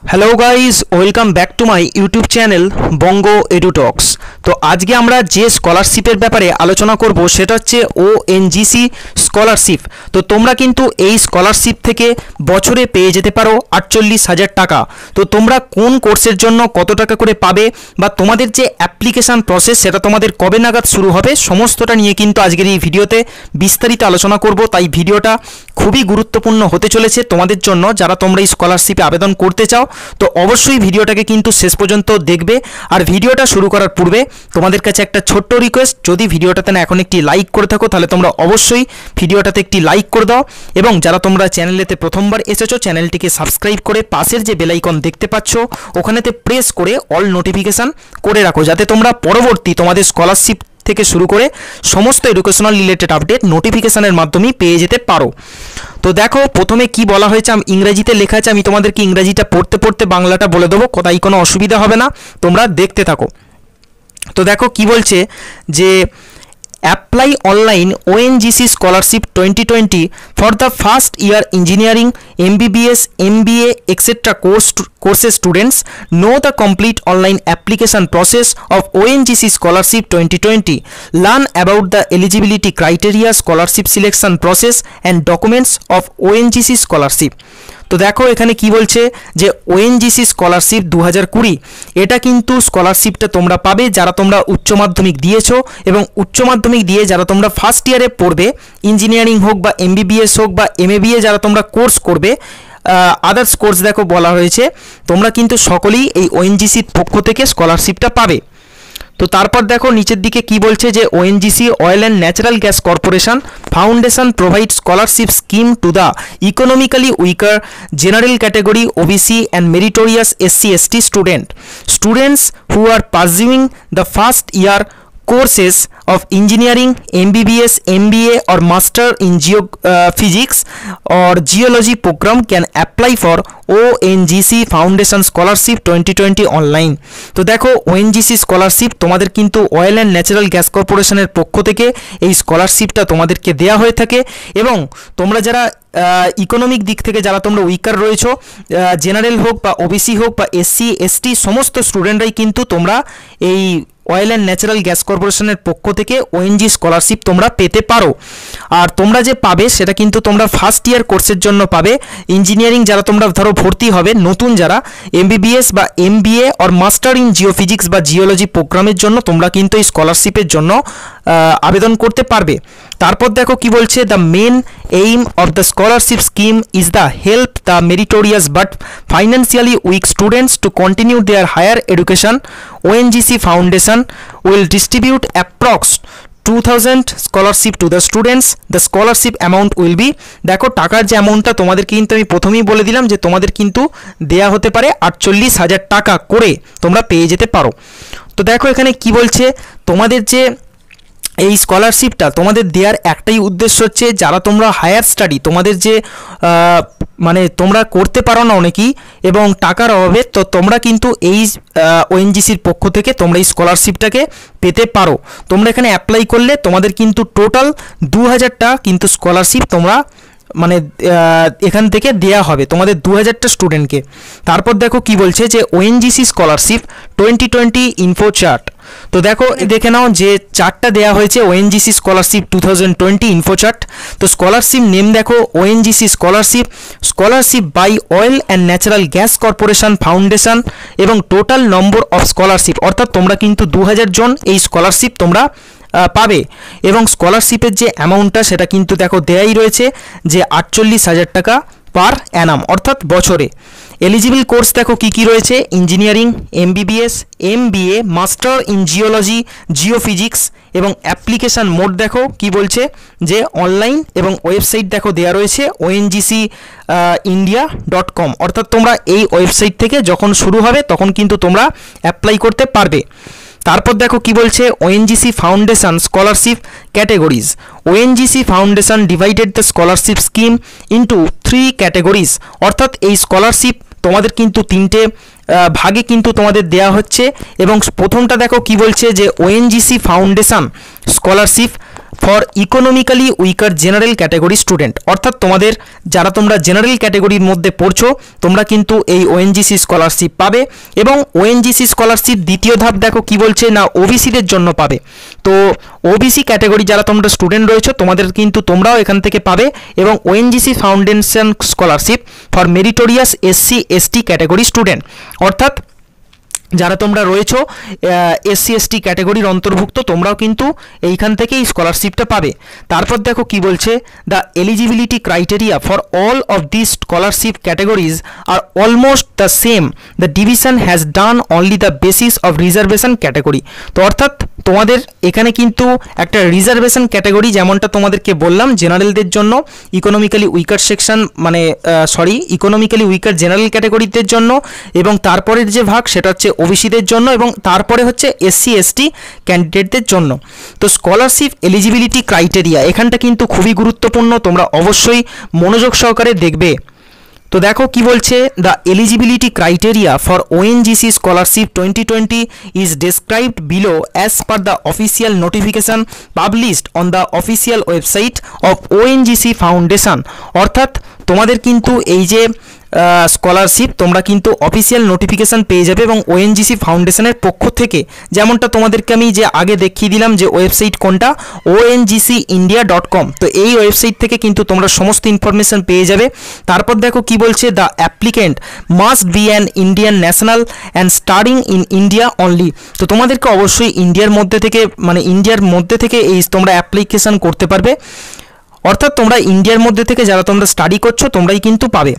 Hello guys welcome back to my YouTube channel Bongo Edutalks. तो आज के আমরা যে স্কলারশিপের ব্যাপারে আলোচনা করব সেটা হচ্ছে ওএনজিসি স্কলারশিপ। তো তোমরা কিন্তু এই স্কলারশিপ থেকে বছরে পেয়ে যেতে পারো 48,000 টাকা। তো তোমরা কোন কোর্সের জন্য কত টাকা করে পাবে বা তোমাদের যে অ্যাপ্লিকেশন প্রসেস সেটা তোমাদের কবে নাগাদ শুরু হবে সমস্তটা নিয়ে কিন্তু আজকের এই ভিডিওতে বিস্তারিত আলোচনা করব। তাই ভিডিওটা খুবই গুরুত্বপূর্ণ হতে চলেছে তোমাদের জন্য যারা তোমরা এই স্কলারশিপে আবেদন করতে চাও। তো অবশ্যই ভিডিওটাকে কিন্তু শেষ পর্যন্ত দেখবে। আর ভিডিওটা শুরু করার পূর্বে তোমাদের কাছে একটা ছোট্ট রিকোয়েস্ট, যদি ভিডিওটাতে না এখন একটি লাইক করে থাকো তাহলে তোমরা অবশ্যই ভিডিওটাতে একটি লাইক করে দাও, এবং যারা তোমরা চ্যানেলেতে প্রথমবার এসেছো চ্যানেলটিকে সাবস্ক্রাইব করে পাশের যে বেল আইকন দেখতে পাচ্ছ ওখানেতে প্রেস করে অল নোটিফিকেশান করে রাখো, যাতে তোমরা পরবর্তী তোমাদের স্কলারশিপ থেকে শুরু করে সমস্ত এডুকেশনাল রিলেটেড আপডেট নোটিফিকেশনের মাধ্যমে পেয়ে যেতে পারো। তো দেখো প্রথমে কি বলা হয়েছে, আমি ইংরেজিতে লেখা আছে, আমি তোমাদেরকে ইংরেজিটা পড়তে পড়তে বাংলাটা বলে দেবো, কোথায় কোনো অসুবিধা হবে না, তোমরা দেখতে থাকো। তো দেখো কি বলছে যে apply online ONGC scholarship 2020 for the first year engineering MBBS MBA etc courses students know the complete online application process of ONGC scholarship 2020, learn about the eligibility criteria, scholarship selection process and documents of ONGC scholarship। তো দেখো এখানে কি বলছে যে ONGC scholarship 2020 এটা কিন্তু স্কলারশিপটা তোমরা পাবে যারা তোমরা উচ্চ মাধ্যমিক দিয়েছো, এবং উচ্চ মাধ্যমিক দিয়ে যারা তোমরা ফার্স্ট ইয়ারে পড়বে, ইঞ্জিনিয়ারিং হোক বা MBBS হোক বা MABA যারা তোমরা কোর্স করবে, আদার্স কোর্স দেখো বলা হয়েছে, তোমরা কিন্তু সকলেই এই ওএনজিসির পক্ষ থেকে স্কলারশিপটা পাবে। তো তারপর দেখো নিচের দিকে কি বলছে যে ONGC oil and natural gas corporation foundation provide scholarship scheme to the economically weaker general category OBC and meritorious SC/ST students who are pursuing the first year courses of engineering MBBS MBA or master in physics or geology program can apply for ONGC Foundation Scholarship 2020 online। তো দেখো ONGC scholarship তোমাদের কিন্তু oil and natural gas কর্পোরেশনের পক্ষ থেকে এই স্কলারশিপটা তোমাদেরকে দেওয়া হয়ে থাকে, এবং তোমরা যারা ইকোনমিক দিক থেকে যারা তোমরা উইকার রয়েছো, জেনারেল হোক বা OBC হোক বা SC/ST সমস্ত স্টুডেন্টরাই কিন্তু তোমরা এই অয়েল অ্যান্ড ন্যাচারাল গ্যাস কর্পোরেশনের পক্ষ থেকে ওএনজি স্কলারশিপ তোমরা পেতে পারো। আর তোমরা যে পাবে সেটা কিন্তু তোমরা ফার্স্ট ইয়ার কোর্সের জন্য পাবে। ইঞ্জিনিয়ারিং যারা তোমরা ধরো ভর্তি হবে নতুন যারা MBBS বা MBA or master in geophysics বা জিওলজি প্রোগ্রামের জন্য তোমরা কিন্তু এই স্কলারশিপের জন্য আবেদন করতে পারবে। তারপর দেখো কি বলছে, the main aim of the scholarship scheme is the help the meritorious but financially weak students to continue their higher education. ONGC Foundation will distribute approx 2000 scholarship to the students. The scholarship amount will be, দেখো টাকার যে অ্যামাউন্টটা তোমাদেরকে কিন্তু আমি প্রথমেই বলে দিলাম যে তোমাদের কিন্তু দেয়া হতে পারে 48,000 টাকা করে তোমরা পেয়ে যেতে পারো। তো দেখো এখানে কি বলছে, তোমাদের যে এই স্কলারশিপটা তোমাদের দেওয়ার একটাই উদ্দেশ্য হচ্ছে যারা তোমরা হায়ার স্টাডি তোমাদের যে মানে তোমরা করতে পারো না অনেকেই এবং টাকার অভাবে, তো তোমরা কিন্তু এই ওএনজিসির পক্ষ থেকে তোমরা এই স্কলারশিপটাকে পেতে পারো। তোমরা এখানে অ্যাপ্লাই করলে তোমাদের কিন্তু টোটাল 2000টা কিন্তু স্কলারশিপ তোমরা মানে এখান থেকে দেয়া হবে তোমাদের 2000টা স্টুডেন্টকে। তারপর দেখো কি বলছে যে ওএনজিসি স্কলারশিপ 2020 ইনফো চার্ট। তো দেখো দেখে নাও যে চার্টটা দেওয়া হয়েছে ওএনজিসি স্কলারশিপ 2020 ইনফো চার্ট। তো স্কলারশিপ নেম দেখো ONGC scholarship by oil and natural gas corporation foundation, এবং টোটাল নম্বর অফ স্কলারশিপ, অর্থাৎ তোমরা কিন্তু 2000 জন এই স্কলারশিপ তোমরা পাবে। এবং স্কলারশিপের যে অ্যামাউন্টটা সেটা কিন্তু দেখো দেয়াই রয়েছে যে 48,000 টাকা পার অ্যানাম অর্থাৎ বছরে। এলিজিবল কোর্স দেখো কি কি রয়েছে, engineering MBBS MBA master in geology geophysics, এবং অ্যাপ্লিকেশান মোড দেখো কি বলছে যে অনলাইন, এবং ওয়েবসাইট দেখো দেওয়া রয়েছে ONGCindia.com, অর্থাৎ তোমরা এই ওয়েবসাইট থেকে যখন শুরু হবে তখন কিন্তু তোমরা অ্যাপ্লাই করতে পারবে। তারপর দেখো কি বলছে ONGC foundation scholarship categories. ONGC foundation divided the scholarship scheme into 3 categories, অর্থাৎ এই স্কলারশিপ তোমাদের কিন্তু 3টে ভাগে কিন্তু তোমাদের দেয়া হচ্ছে। এবং প্রথমটা দেখো কি বলছে যে ONGC foundation scholarship for economically weaker general category student, অর্থাৎ তোমাদের যারা তোমরা জেনারেল ক্যাটাগরির মধ্যে পড়ছো তোমরা কিন্তু এই ওএনজিসি স্কলারশিপ পাবে। এবং ওএনজিসি স্কলারশিপ দ্বিতীয় ধাপ দেখো কি বলছে না ওবিসিদের জন্য পাবে। তো ওবিসি ক্যাটাগরি যারা তোমরা স্টুডেন্ট রয়েছো তোমাদের কিন্তু তোমরাও এখান থেকে পাবে। এবং ONGC foundation scholarship for meritorious SC ST category student, অর্থাৎ যারা তোমরা রয়েছো এসসি এসটি ক্যাটাগরির অন্তর্ভুক্ত তোমরাও কিন্তু এইখান থেকে এই স্কলারশিপটা পাবে। তারপর দেখো কি বলছে, the eligibility criteria for all of this scholarship categories are almost the same, the division has done only the basis of reservation category. তো অর্থাৎ তোমাদের এখানে কিন্তু একটা রিজার্ভেশন ক্যাটাগরি যেমনটা তোমাদেরকে বললাম জেনারেলদের জন্য, ইকোনমিক্যালি উইকার সেকশন মানে ইকোনমিক্যালি উইকার জেনারেল ক্যাটাগরিদের জন্য, এবং তারপরের যে ভাগ সেটা হচ্ছে ওবিসিদের জন্য, এবং তারপরে হচ্ছে এসসি এসটি ক্যান্ডিডেটদের জন্য। তো স্কলারশিপ এলিজিবিলিটি ক্রাইটেরিয়া এখানটা কিন্তু খুবই গুরুত্বপূর্ণ, তোমরা অবশ্যই মনোযোগ সহকারে দেখবে। তো দেখো কি বলছে, the eligibility criteria for ONGC scholarship 2020 is described below as per the official notification published on the official website of ONGC foundation. অর্থাৎ তোমাদের কিন্তু এই যে স্কলারশিপ তোমরা কিন্তু অফিসিয়াল নোটিফিকেশান পেয়ে যাবে এবং ওএনজিসি ফাউন্ডেশনের পক্ষ থেকে, যেমনটা তোমাদেরকে আমি যে আগে দেখিয়ে দিলাম যে ওয়েবসাইট কোনটা ONGCindia.com। তো এই ওয়েবসাইট থেকে কিন্তু তোমরা সমস্ত ইনফরমেশান পেয়ে যাবে। তারপর দেখো কি বলছে, the applicant must be an Indian national and studying in India only. তো তোমাদেরকে অবশ্যই ইন্ডিয়ার মধ্যে থেকে এই তোমরা অ্যাপ্লিকেশান করতে পারবে, অর্থাৎ তোমরা ইন্ডিয়ার মধ্যে থেকে যারা তোমরা স্টাডি করছো তোমরাই কিন্তু পাবে।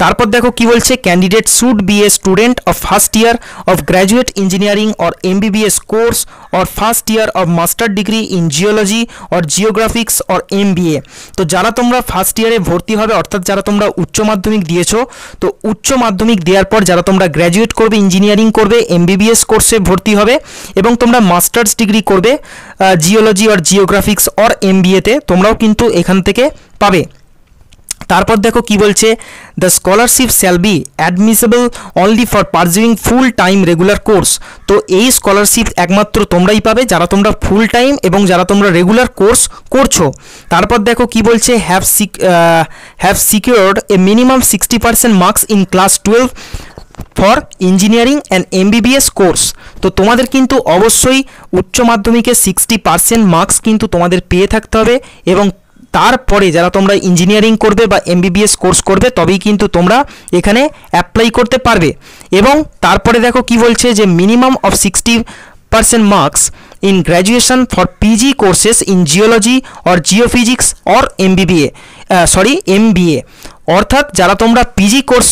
তারপর দেখো কি বলছে, candidate should be a student of first year of graduate engineering or MBBS course or first year of master degree in geology or geographics or MBA। তো যারা তোমরা ফার্স্ট ইয়ারে ভর্তি হবে, অর্থাৎ যারা তোমরা উচ্চ মাধ্যমিক দিয়েছো, তো উচ্চ মাধ্যমিক দেওয়ার পর যারা তোমরা গ্র্যাজুয়েট করবে, ইঞ্জিনিয়ারিং করবে, MBBS কোর্সে ভর্তি হবে এবং তোমরা মাস্টার্স ডিগ্রি করবে জিওলজি অর জিওগ্রাফিক্স অর MBA-তে, তোমরাও কিন্তু এখান থেকে পাবে। তারপর দেখো কি বলছে, the scholarship shall be admissible only for pursuing full time regular course. তো এই স্কলারশিপ একমাত্র তোমরাই পাবে যারা তোমরা ফুল টাইম এবং যারা তোমরা রেগুলার কোর্স করছো। তারপর দেখো কি বলছে, have secured A minimum 60% marks in class 12 for engineering and MBBS course. তো তোমাদের কিন্তু অবশ্যই উচ্চ মাধ্যমিকে 60% মার্কস কিন্তু তোমাদের পেয়ে থাকতে হবে, এবং তারপরে যারা তোমরা ইঞ্জিনিয়ারিং করবে বা MBBS কোর্স করবে তবেই কিন্তু তোমরা এখানে অ্যাপ্লাই করতে পারবে। এবং তারপরে দেখো কি বলছে, যে minimum of 60% marks in graduation for PG courses in geology or geophysics or MBA। অর্থাৎ যারা তোমরা PG কোর্স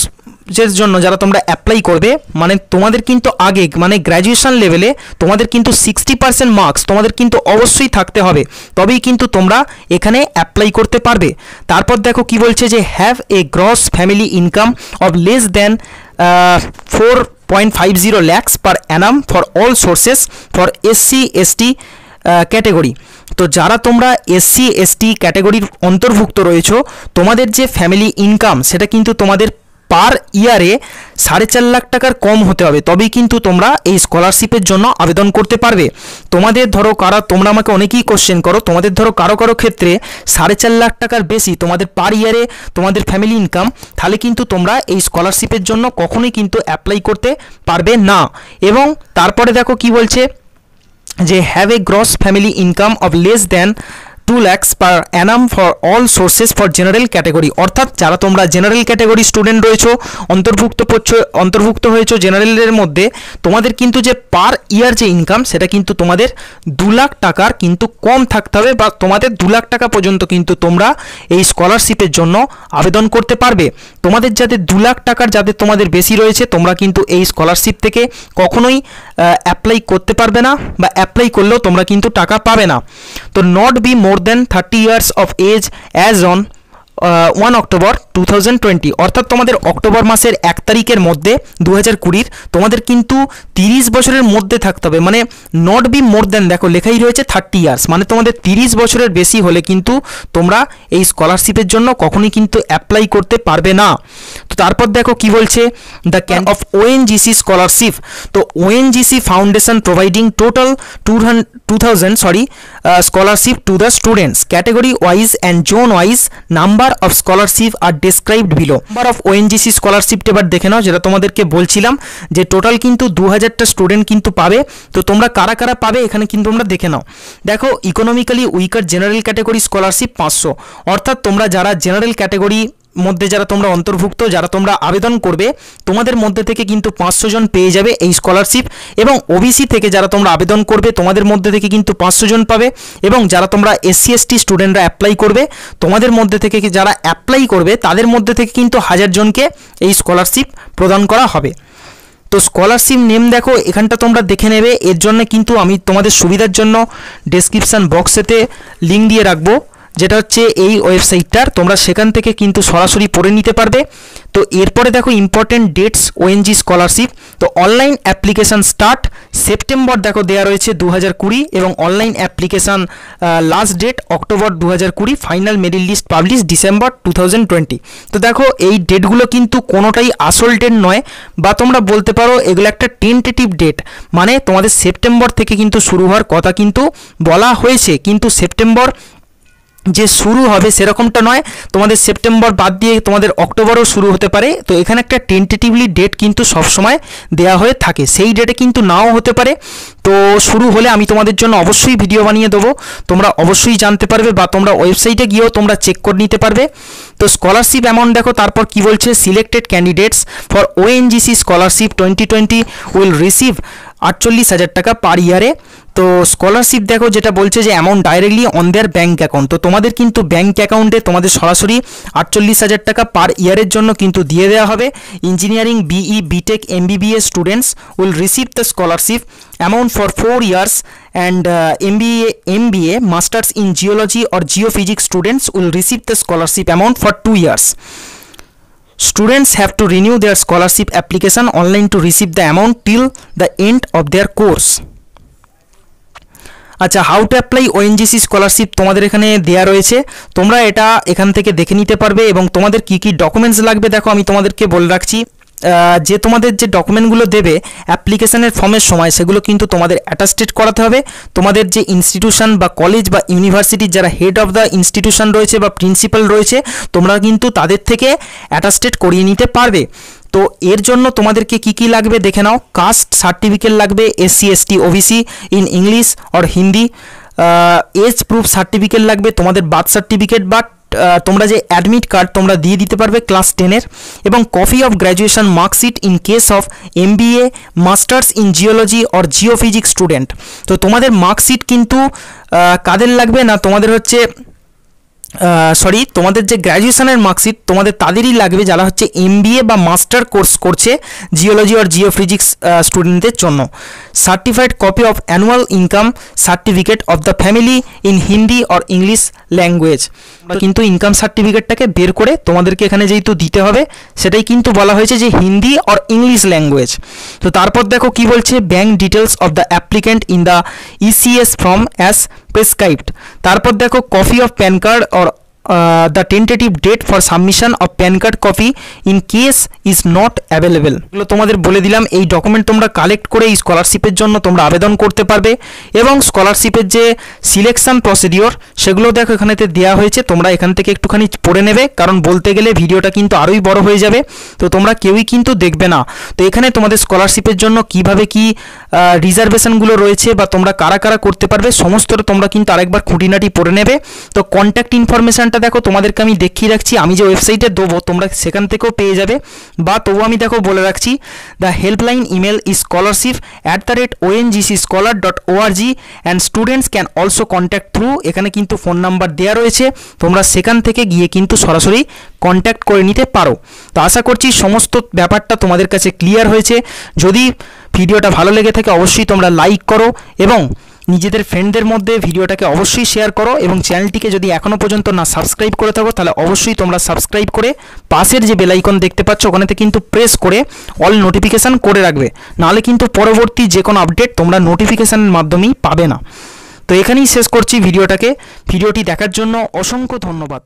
জন্য যারা তোমরা অ্যাপ্লাই করবে, মানে তোমাদের কিন্তু আগে মানে গ্র্যাজুয়েশন লেভেলে তোমাদের কিন্তু 60% মার্কস তোমাদের কিন্তু অবশ্যই থাকতে হবে, তবেই কিন্তু তোমরা এখানে অ্যাপ্লাই করতে পারবে। তারপর দেখো কি বলছে, যে have a gross family income of less than 4.50 lakhs per annum for all sources for SC ST category. তো যারা তোমরা SC ST ক্যাটাগরির অন্তর্ভুক্ত রয়েছো তোমাদের যে ফ্যামিলি ইনকাম সেটা কিন্তু তোমাদের পার ইয়ারে 4.5 লাখ টাকার কম হতে হবে, তবেই কিন্তু তোমরা এই স্কলারশিপের জন্য আবেদন করতে পারবে। তোমাদের ধরো তোমরা আমাকে অনেকেই কোশ্চেন করো, তোমাদের ধরো কারো ক্ষেত্রে 4.5 লাখ টাকার বেশি তোমাদের পার ইয়ারে তোমাদের ফ্যামিলি ইনকাম, তাহলে কিন্তু তোমরা এই স্কলারশিপের জন্য কখনোই কিন্তু অ্যাপ্লাই করতে পারবে না। এবং তারপরে দেখো কি বলছে, যে have a gross family income of less than 2 lakhs per annum for all sources for general category। অর্থাৎ যারা তোমরা জেনারেল ক্যাটাগরি স্টুডেন্ট রয়েছো, অন্তর্ভুক্ত হয়েছো জেনারেলের মধ্যে, তোমাদের কিন্তু যে পার ইয়ার যে ইনকাম সেটা কিন্তু তোমাদের 2 লাখ টাকার কিন্তু কম থাকতে হবে, বা তোমাদের 2 লাখ টাকা পর্যন্ত কিন্তু তোমরা এই স্কলারশিপের জন্য আবেদন করতে পারবে। তোমাদের যাদের 2 লাখ টাকার যাদের তোমাদের বেশি রয়েছে তোমরা কিন্তু এই স্কলারশিপ থেকে কখনোই অ্যাপ্লাই করতে পারবে না, বা অ্যাপ্লাই করলেও তোমরা কিন্তু টাকা পাবে না। তো not be more than 30 years of age as on 1 October 2020। অর্থাৎ তোমাদের অক্টোবর মাসের 1 তারিখের মধ্যে 2020 তোমাদের কিন্তু 30 বছরের মধ্যে থাকতে হবে, মানে নট বি মোর দেন, দেখো লেখাই রয়েছে 30 ইয়ার্স, মানে তোমাদের 30 বছরের বেশি হলে কিন্তু তোমরা এই স্কলারশিপের জন্য কখনোই কিন্তু অ্যাপ্লাই করতে পারবে না। তো তারপর দেখো কি বলছে, the can of ONGC scholarship. তো ONGC foundation providing total scholarship to the students. Category wise and zone wise number of scholarship are described below. Number of ONGC scholarship এবার দেখে নাও, যেটা তোমাদেরকে বলছিলাম যে টোটাল কিন্তু 2000টা স্টুডেন্ট কিন্তু পাবে। তো তোমরা কারা কারা পাবে এখানে কিন্তু তোমরা দেখে নাও। দেখো, economically weaker general category scholarship 500, অর্থাৎ তোমরা যারা জেনারেল ক্যাটাগরি মধ্যে যারা তোমরা অন্তর্ভুক্ত, যারা তোমরা আবেদন করবে, তোমাদের মধ্যে থেকে কিন্তু 500 জন পেয়ে যাবে এই স্কলারশিপ। এবং ওবিসি থেকে যারা তোমরা আবেদন করবে, তোমাদের মধ্যে থেকে কিন্তু 500 জন পাবে। এবং যারা তোমরা SC ST স্টুডেন্টরা অ্যাপ্লাই করবে, তোমাদের মধ্যে থেকে যারা অ্যাপ্লাই করবে তাদের মধ্যে থেকে কিন্তু 1000 জনকে এই স্কলারশিপ প্রদান করা হবে। তো স্কলারশিপ নেম দেখো, এখানটা তোমরা দেখে নেবে। এর জন্য কিন্তু আমি তোমাদের সুবিধার জন্য ডেসক্রিপশান বক্সেতে লিঙ্ক দিয়ে রাখবো, যেটা হচ্ছে এই ওয়েবসাইটটার, তোমরা সেখান থেকে কিন্তু সরাসরি পড়ে নিতে পারবে। তো এরপরে দেখো ইম্পর্টেন্ট ডেটস ওএনজি স্কলারশিপ। তো অনলাইন অ্যাপ্লিকেশান স্টার্ট সেপ্টেম্বর দেখো দেওয়া রয়েছে 2020, এবং online application last date October 2020, final merit list publish December 2020। তো দেখো এই ডেটগুলো কিন্তু কোনোটাই আসল ডেট নয়, বা তোমরা বলতে পারো এগুলো একটা টেন্টেটিভ ডেট, মানে তোমাদের সেপ্টেম্বর থেকে কিন্তু শুরু হওয়ার কথা কিন্তু বলা হয়েছে, কিন্তু সেপ্টেম্বর যে শুরু হবে সেরকমটা নয়, তোমাদের সেপ্টেম্বর বাদ দিয়ে তোমাদের অক্টোবরও শুরু হতে পারে। তো এখানে একটা টেন্টেটিভলি ডেট কিন্তু সবসময় দেওয়া হয়ে থাকে, সেই ডেটে কিন্তু নাও হতে পারে। তো শুরু হলে আমি তোমাদের জন্য অবশ্যই ভিডিও বানিয়ে দেবো, তোমরা অবশ্যই জানতে পারবে, বা তোমরা ওয়েবসাইটে গিয়েও তোমরা চেক করে নিতে পারবে। তো স্কলারশিপ অ্যামাউন্ট দেখো, তারপর কি বলছে, selected candidates for ONGC scholarship 2020 will receive 48,000 টাকা পার ইয়ারে। তো স্কলারশিপ দেখো যেটা বলছে যে amount directly on their bank account. তো তোমাদের কিন্তু ব্যাঙ্ক অ্যাকাউন্টে তোমাদের সরাসরি 48,000 টাকা পার ইয়ারের জন্য কিন্তু দিয়ে দেওয়া হবে। Engineering, BE, BTech, MBBS students will receive the scholarship amount for 4 years, and MBA masters in geology or geophysics students will receive the scholarship amount for 2 years. Students have to renew their scholarship application online to receive the amount till the end of their course. আচ্ছা, how to apply ONGC scholarship তোমাদের এখানে দেওয়া রয়েছে, তোমরা এটা এখান থেকে দেখে নিতে পারবে। এবং তোমাদের কি কি ডকুমেন্টস লাগবে দেখো আমি তোমাদেরকে বলে রাখছি। যে তোমাদের যে ডকুমেন্টগুলো দেবে অ্যাপ্লিকেশনের ফর্মের সময়, সেগুলো কিন্তু তোমাদের অ্যাটাস্টেড করাতে হবে। তোমাদের যে ইনস্টিটিউশন বা কলেজ বা ইউনিভার্সিটির যারা হেড অফ দ্য ইনস্টিটিউশন রয়েছে বা প্রিন্সিপাল রয়েছে, তোমরা কিন্তু তাদের থেকে অ্যাটাস্টেড করিয়ে নিতে পারবে। তো এর জন্য তোমাদেরকে কি কি লাগবে দেখে নাও। কাস্ট সার্টিফিকেট লাগবে, SC ST OBC ইন English or Hindi. Age proof certificate লাগবে, তোমাদের বার্থ সার্টিফিকেট বা তোমরা যে অ্যাডমিট কার্ড তোমরা দিয়ে দিতে পারবে ক্লাস 10-এর, এবং copy of graduation marksheet in case of MBA masters in geology or geophysics student. তো তোমাদের মার্কশিট কিন্তু কাদের লাগবে না, তোমাদের হচ্ছে তোমাদের যে গ্র্যাজুয়েশনের মার্কশিট তোমাদের তাদেরই লাগবে যারা হচ্ছে MBA বা মাস্টার কোর্স করছে জিওলজি আর জিওফিজিক্স স্টুডেন্টদের জন্য। Certified copy of annual income certificate of the family in Hindi or English language. কিন্তু ইনকাম সার্টিফিকেটটাকে বের করে তোমাদেরকে এখানে যেহেতু দিতে হবে, সেটাই কিন্তু বলা হয়েছে যে হিন্দি অর ইংলিশ ল্যাঙ্গুয়েজ। তো তারপর দেখো কি বলছে, bank details of the applicant in the ECS form as prescribed. তারপর দেখো copy of pan card or the tentative date for submission of PAN card copy in case is not available। এগুলো তোমাদের বলে দিলাম, এই ডকুমেন্ট তোমরা collect করে এই স্কলারশিপের জন্য তোমরা আবেদন করতে পারবে। এবং স্কলারশিপের যে সিলেকশন প্রসিডিওর সেগুলো দেখো এখানেতে দেওয়া হয়েছে, তোমরা এখান থেকে একটুখানি পড়ে নেবে, কারণ বলতে গেলে ভিডিওটা কিন্তু আরোই বড় হয়ে যাবে, তো তোমরা কেউই কিন্তু দেখবে না। তো এখানে তোমাদের স্কলারশিপের জন্য কিভাবে কি রিজার্ভেশনগুলো রয়েছে বা তোমরা কারা কারা করতে পারবে সমস্তটা তোমরা কিন্তু আরেকবার খুঁটিনাটি পড়ে নেবে। তো কন্ট্যাক্ট ইনফরমেশন দেখো তোমাদেরকে আমি দেখিয়ে রাখছি, আমি যে ওয়েবসাইটে দেবো তোমরা সেখান থেকেও পেয়ে যাবে, বা তবু আমি দেখো বলে রাখছি। The helpline email is scholarship@ongcscholar.org and students can also contact through. এখানে কিন্তু ফোন নাম্বার দেওয়া রয়েছে, তোমরা সেখান থেকে গিয়ে কিন্তু সরাসরি কন্ট্যাক্ট করে নিতে পারো। তো আশা করছি সমস্ত ব্যাপারটা তোমাদের কাছে ক্লিয়ার হয়েছে। যদি ভিডিওটা ভালো লেগে থাকে অবশ্যই তোমরা লাইক করো, এবং নিজেদের ফ্রেন্ডদের মধ্যে ভিডিওটাকে অবশ্যই শেয়ার করো, এবং চ্যানেলটিকে যদি এখনও পর্যন্ত না সাবস্ক্রাইব করে থাকো তাহলে অবশ্যই তোমরা সাবস্ক্রাইব করে পাশের যে বেল আইকন দেখতে পাচ্ছ ওখানেতে কিন্তু প্রেস করে অল নোটিফিকেশান করে রাখবে, নাহলে কিন্তু পরবর্তী যে কোনো আপডেট তোমরা নোটিফিকেশানের মাধ্যমেই পাবে না। তো এখানেই শেষ করছি ভিডিওটাকে। ভিডিওটি দেখার জন্য অসংখ্য ধন্যবাদ।